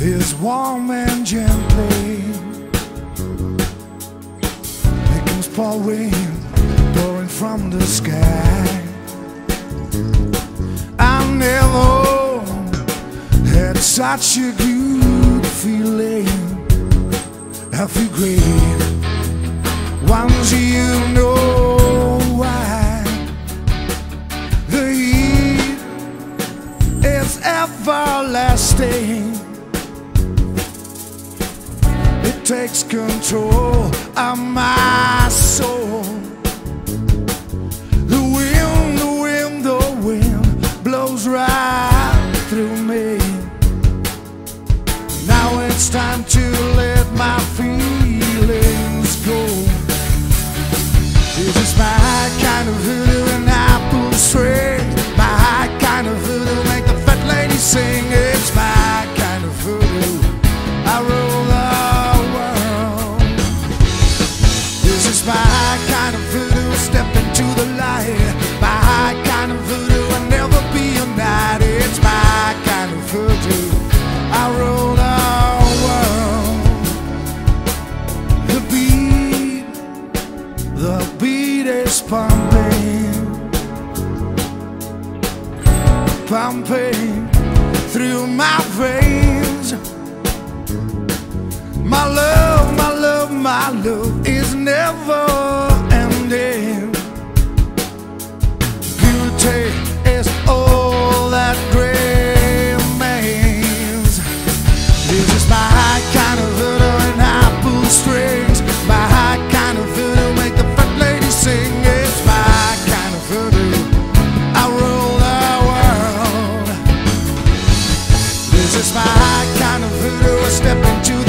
is warm and gently. It comes pouring, pouring from the sky. I never had such a good feeling. I feel great once you know why. The heat is everlasting. It takes control of my soul. The wind blows right through me. Now it's time to let my feelings go. This is my kind of voodoo and apple strings. My kind of voodoo make the fat lady sing. It's my kind of voodoo, I rule the world. This is my kind of voodoo, step into the light. My kind of voodoo, I'll never be a night. It's my kind of voodoo, I rule the world. The beat is pumping, pumping through my veins. My love, my love, my love is never ending. Beauty is all that remains. This is my kind of voodoo and apple strings. My kind of voodoo make the fat lady sing. It's my kind of voodoo, I rule the world. This is my kind of voodoo, I step into the